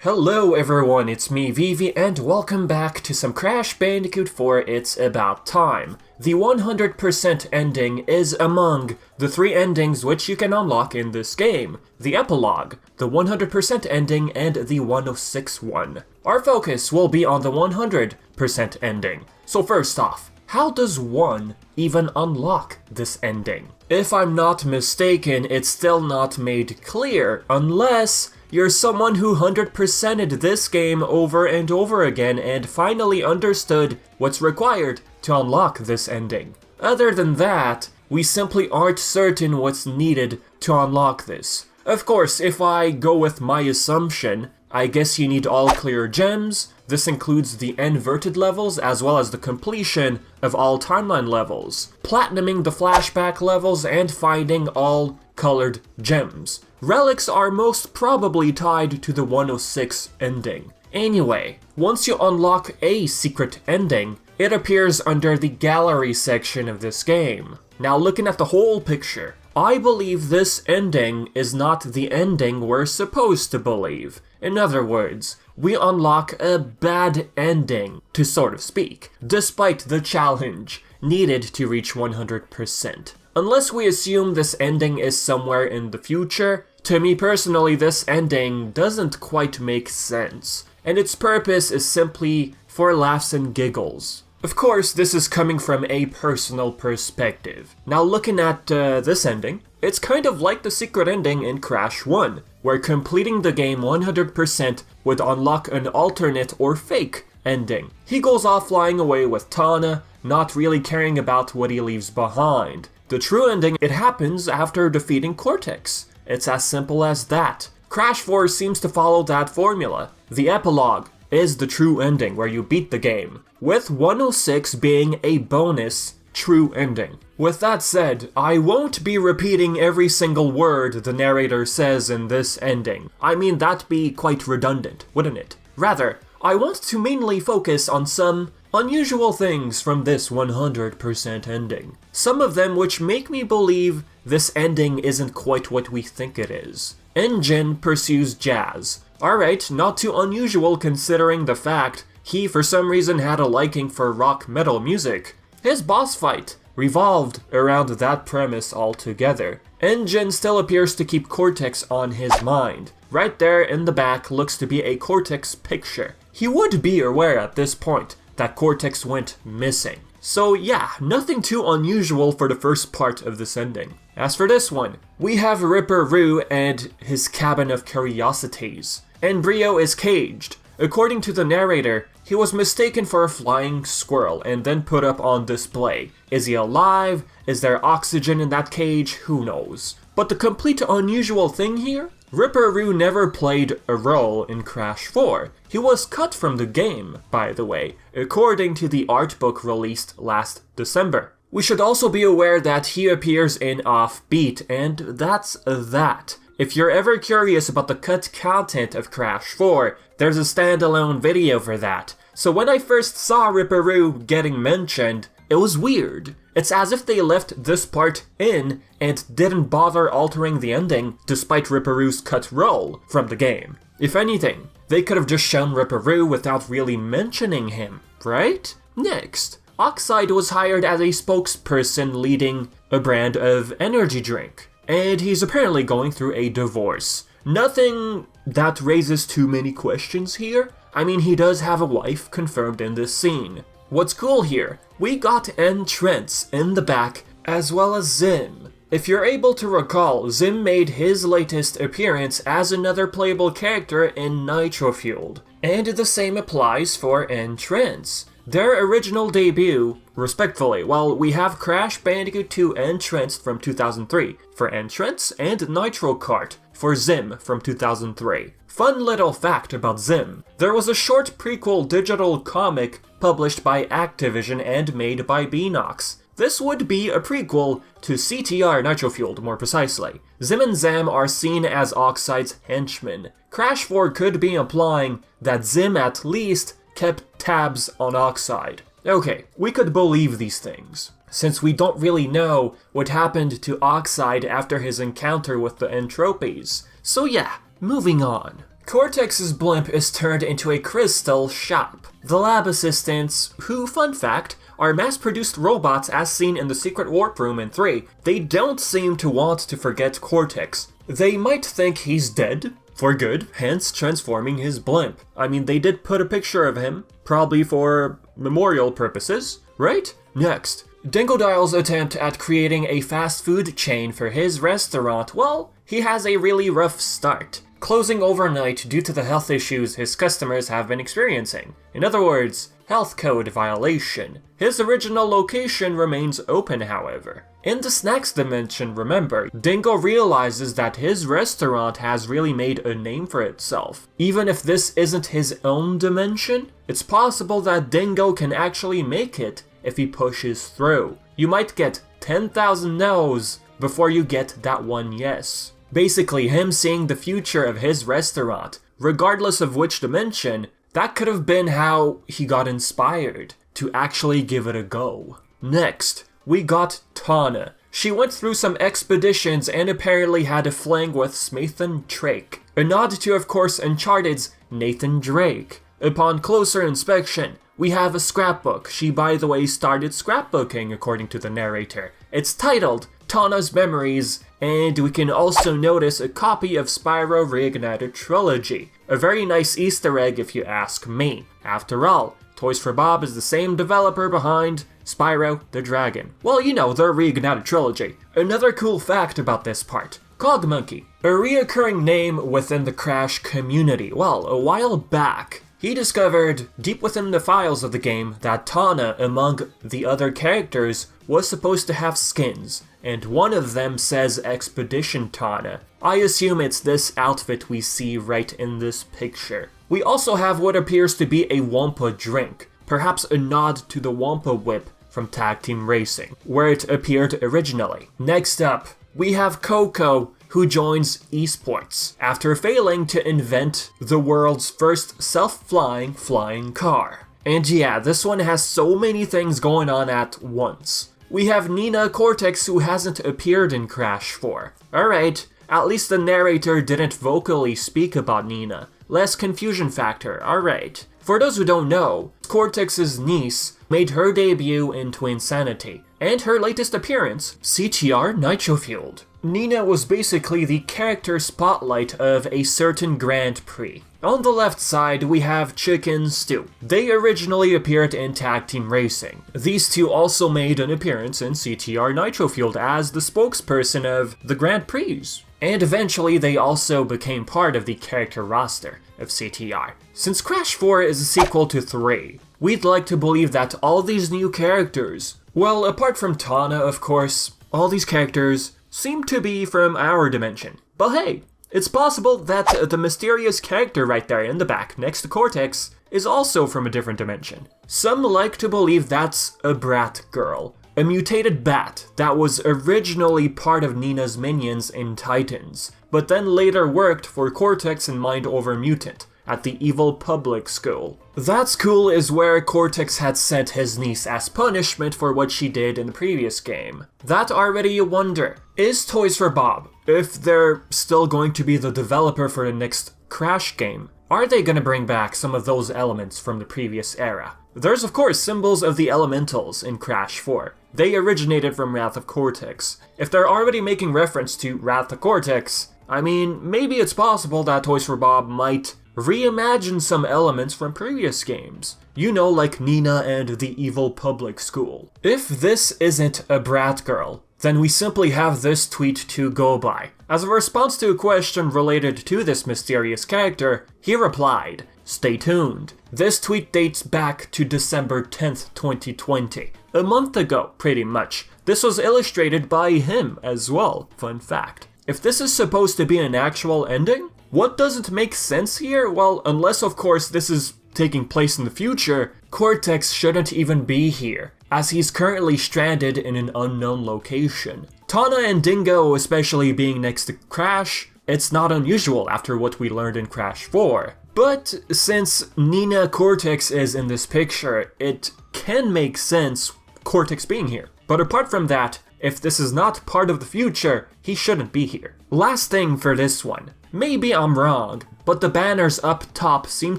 Hello everyone, it's me Vivi and welcome back to some Crash Bandicoot 4 It's About Time. The 100% ending is among the 3 endings which you can unlock in this game. The epilogue, the 100% ending, and the 106 one. Our focus will be on the 100% ending. So first off, how does one even unlock this ending? If I'm not mistaken, it's still not made clear unless you're someone who 100%ed this game over and over again and finally understood what's required to unlock this ending. Other than that, we simply aren't certain what's needed to unlock this. Of course, if I go with my assumption, I guess you need all clear gems. This includes the inverted levels as well as the completion of all timeline levels, platinuming the flashback levels, and finding all colored gems. Relics are most probably tied to the 106 ending. Anyway, once you unlock a secret ending, it appears under the gallery section of this game. Now looking at the whole picture, I believe this ending is not the ending we're supposed to believe. In other words, we unlock a bad ending, to sort of speak, despite the challenge needed to reach 100%. Unless we assume this ending is somewhere in the future, to me personally this ending doesn't quite make sense, and its purpose is simply for laughs and giggles. Of course, this is coming from a personal perspective. Now looking at this ending, it's kind of like the secret ending in Crash 1, where completing the game 100% would unlock an alternate or fake ending. He goes off flying away with Tawna, not really caring about what he leaves behind. The true ending, it happens after defeating Cortex. It's as simple as that. Crash 4 seems to follow that formula. The epilogue is the true ending where you beat the game, with 106 being a bonus true ending. With that said, I won't be repeating every single word the narrator says in this ending. I mean, that'd be quite redundant, wouldn't it? Rather, I want to mainly focus on some unusual things from this 100% ending. Some of them which make me believe this ending isn't quite what we think it is. N. Gin pursues Jazz. Alright, not too unusual considering the fact he for some reason had a liking for rock metal music. His boss fight revolved around that premise altogether. N. Gin still appears to keep Cortex on his mind. Right there in the back looks to be a Cortex picture. He would be aware at this point that Cortex went missing. So yeah, nothing too unusual for the first part of this ending. As for this one, we have Ripper Roo and his cabin of curiosities. Embryo is caged. According to the narrator, he was mistaken for a flying squirrel and then put up on display. Is he alive? Is there oxygen in that cage? Who knows? But the complete unusual thing here? Ripper Roo never played a role in Crash 4. He was cut from the game, by the way, according to the art book released last December. We should also be aware that he appears in Offbeat, and that's that. If you're ever curious about the cut content of Crash 4, there's a standalone video for that. So when I first saw Ripper Roo getting mentioned, it was weird. It's as if they left this part in and didn't bother altering the ending despite Ripper Roo's cut role from the game. If anything, they could have just shown Ripper Roo without really mentioning him, right? Next, Oxide was hired as a spokesperson leading a brand of energy drink, and he's apparently going through a divorce. Nothing that raises too many questions here. I mean, he does have a wife confirmed in this scene. What's cool here, we got N. Trent's in the back as well as Zim. If you're able to recall, Zim made his latest appearance as another playable character in Nitro Fueled, and the same applies for N. Trent's. Their original debut, respectfully, well, we have Crash Bandicoot 2 Entranced from 2003 for Entrance and Nitro Kart for Zim from 2003. Fun little fact about Zim, there was a short prequel digital comic published by Activision and made by Beenox. This would be a prequel to CTR Nitro Fueled, more precisely. Zim and Zam are seen as Oxide's henchmen. Crash 4 could be implying that Zim at least kept tabs on Oxide. Okay, we could believe these things, since we don't really know what happened to Oxide after his encounter with the Entropies. So yeah, moving on. Cortex's blimp is turned into a crystal shop. The lab assistants, who, fun fact, are mass-produced robots as seen in the secret warp room in 3, they don't seem to want to forget Cortex. They might think he's dead, for good, hence transforming his blimp. I mean, they did put a picture of him, probably for memorial purposes, right? Next, Dingodile's attempt at creating a fast food chain for his restaurant, well, he has a really rough start, closing overnight due to the health issues his customers have been experiencing. In other words, health code violation. His original location remains open, however. In the snacks dimension, remember, Dingo realizes that his restaurant has really made a name for itself. Even if this isn't his own dimension, it's possible that Dingo can actually make it if he pushes through. You might get 10,000 no's before you get that one yes. Basically, him seeing the future of his restaurant, regardless of which dimension, that could have been how he got inspired to actually give it a go. Next, we got Tawna. She went through some expeditions and apparently had a fling with Smathan Drake, a nod to, of course, Uncharted's Nathan Drake. Upon closer inspection, we have a scrapbook. She, by the way, started scrapbooking, according to the narrator. It's titled Tawna's Memories, and we can also notice a copy of Spyro Reignited Trilogy. A very nice Easter egg if you ask me. After all, Toys for Bob is the same developer behind Spyro the Dragon. Well, you know, the Reignited Trilogy. Another cool fact about this part. Cogmonkey, a reoccurring name within the Crash community. Well, a while back, he discovered, deep within the files of the game, that Tawna, among the other characters, was supposed to have skins, and one of them says Expedition Tawna. I assume it's this outfit we see right in this picture. We also have what appears to be a Wampa drink, perhaps a nod to the Wampa Whip from Tag Team Racing, where it appeared originally. Next up, we have Coco, who joins esports after failing to invent the world's first self-flying flying car. And yeah, this one has so many things going on at once. We have Nina Cortex, who hasn't appeared in Crash 4. Alright, at least the narrator didn't vocally speak about Nina. Less confusion factor, alright. For those who don't know, Cortex's niece made her debut in Twinsanity, and her latest appearance, CTR Nitrofueled. Nina was basically the character spotlight of a certain Grand Prix. On the left side, we have Chicken Stew. They originally appeared in Tag Team Racing. These two also made an appearance in CTR Nitrofueled as the spokesperson of the Grand Prix. And eventually they also became part of the character roster of CTR. Since Crash 4 is a sequel to 3, we'd like to believe that all these new characters, well, apart from Tawna, of course, all these characters seem to be from our dimension. But hey, it's possible that the mysterious character right there in the back next to Cortex is also from a different dimension. Some like to believe that's a Brat Girl, a mutated bat that was originally part of Nina's minions in Titans, but then later worked for Cortex and Mind Over Mutant at the evil public school. That's Cool is where Cortex had sent his niece as punishment for what she did in the previous game. That already you wonder, is Toys for Bob, if they're still going to be the developer for the next Crash game, are they gonna bring back some of those elements from the previous era? There's of course symbols of the elementals in Crash 4. They originated from Wrath of Cortex. If they're already making reference to Wrath of Cortex, I mean, maybe it's possible that Toys for Bob might reimagine some elements from previous games. You know, like Nina and the evil public school. If this isn't a Brat Girl, then we simply have this tweet to go by. As a response to a question related to this mysterious character, he replied, "Stay tuned." This tweet dates back to December 10th, 2020. A month ago, pretty much. This was illustrated by him as well, fun fact. If this is supposed to be an actual ending, what doesn't make sense here? Well, unless of course this is taking place in the future, Cortex shouldn't even be here, as he's currently stranded in an unknown location. Tawna and Dingo especially being next to Crash, it's not unusual after what we learned in Crash 4. But since Nina Cortex is in this picture, it can make sense Cortex being here. But apart from that, If this is not part of the future, he shouldn't be here. Last thing for this one. Maybe I'm wrong, but the banners up top seem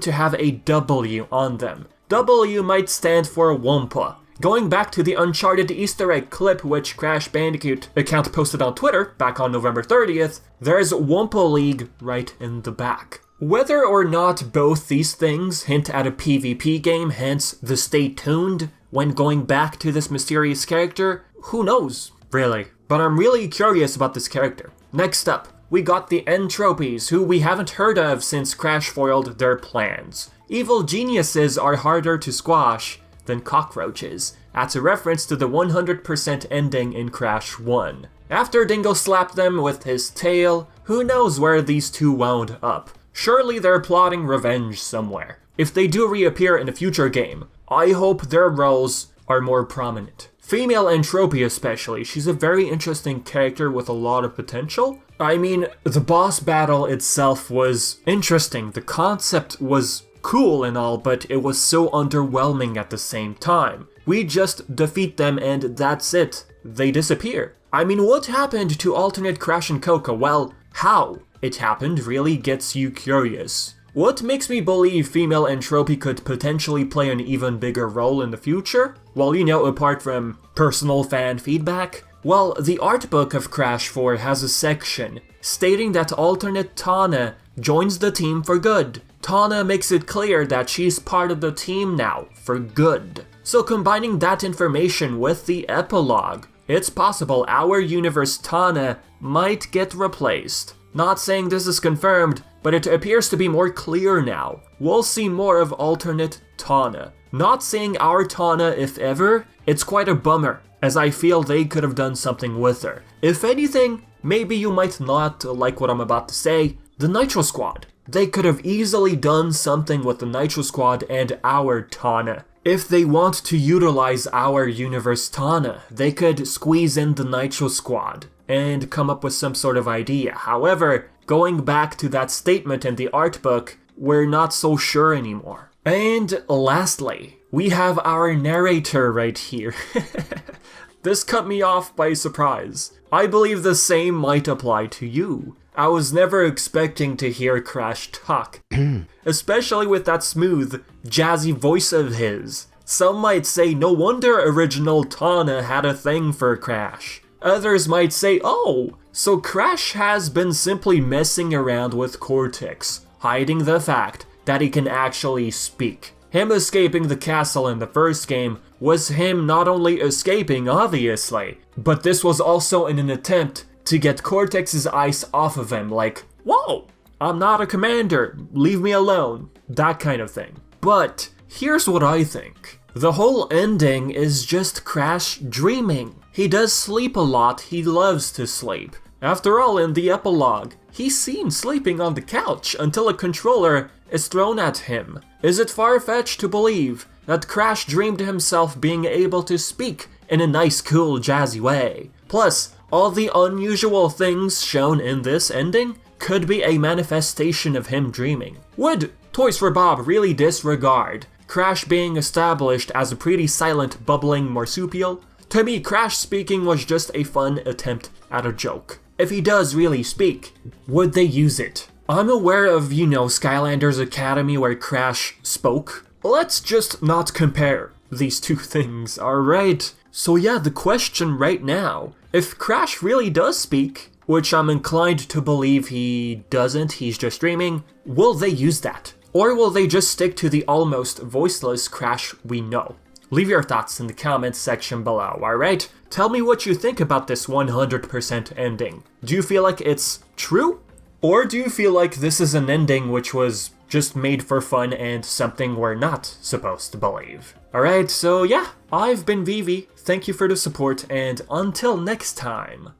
to have a W on them. W might stand for Wumpa. Going back to the Uncharted Easter egg clip which Crash Bandicoot account posted on Twitter back on November 30th, there's Wumpa League right in the back. Whether or not both these things hint at a PvP game, hence the stay tuned when going back to this mysterious character, who knows, really. But I'm really curious about this character. Next up, we got the Entropies, who we haven't heard of since Crash foiled their plans. Evil geniuses are harder to squash than cockroaches. That's a reference to the 100% ending in Crash 1. After Dingo slapped them with his tail, who knows where these two wound up. Surely they're plotting revenge somewhere. If they do reappear in a future game, I hope their roles are more prominent. Female Entropy especially, she's a very interesting character with a lot of potential. I mean, the boss battle itself was interesting, the concept was cool and all, but it was so underwhelming at the same time. We just defeat them and that's it. They disappear. I mean, what happened to alternate Crash and Coco? Well, how it happened really gets you curious. What makes me believe female Entropy could potentially play an even bigger role in the future? Well, you know, apart from personal fan feedback, well, the art book of Crash 4 has a section stating that alternate Tawna joins the team for good. Tawna makes it clear that she's part of the team now, for good. So combining that information with the epilogue, it's possible our universe Tawna might get replaced. Not saying this is confirmed, but it appears to be more clear now. We'll see more of alternate Tawna. Not seeing our Tawna if ever, it's quite a bummer, as I feel they could have done something with her. If anything, maybe you might not like what I'm about to say, the Nitro Squad. They could have easily done something with the Nitro Squad and our Tawna. If they want to utilize our universe Tawna, they could squeeze in the Nitro Squad and come up with some sort of idea. However, going back to that statement in the art book, we're not so sure anymore. And lastly, we have our narrator right here. This cut me off by surprise. I believe the same might apply to you. I was never expecting to hear Crash talk, especially with that smooth, jazzy voice of his. Some might say no wonder original Tawna had a thing for Crash. Others might say, oh, so Crash has been simply messing around with Cortex, hiding the fact that he can actually speak. Him escaping the castle in the first game was him not only escaping, obviously, but this was also in an attempt to get Cortex's ice off of him, like, whoa, I'm not a commander, leave me alone, that kind of thing. But here's what I think. The whole ending is just Crash dreaming. He does sleep a lot, he loves to sleep. After all, in the epilogue, he's seen sleeping on the couch until a controller is thrown at him. Is it far-fetched to believe that Crash dreamed himself being able to speak in a nice, cool, jazzy way? Plus, all the unusual things shown in this ending could be a manifestation of him dreaming. Would Toys for Bob really disregard Crash being established as a pretty silent, bubbling marsupial? To me, Crash speaking was just a fun attempt at a joke. If he does really speak, would they use it? I'm aware of, Skylanders Academy where Crash spoke. Let's just not compare these two things, alright? So yeah, the question right now, if Crash really does speak, which I'm inclined to believe he doesn't, he's just dreaming, will they use that? Or will they just stick to the almost voiceless Crash we know? Leave your thoughts in the comments section below, alright? Tell me what you think about this 100% ending. Do you feel like it's true? Or do you feel like this is an ending which was just made for fun and something we're not supposed to believe? Alright, so yeah, I've been Vivi, thank you for the support, and until next time.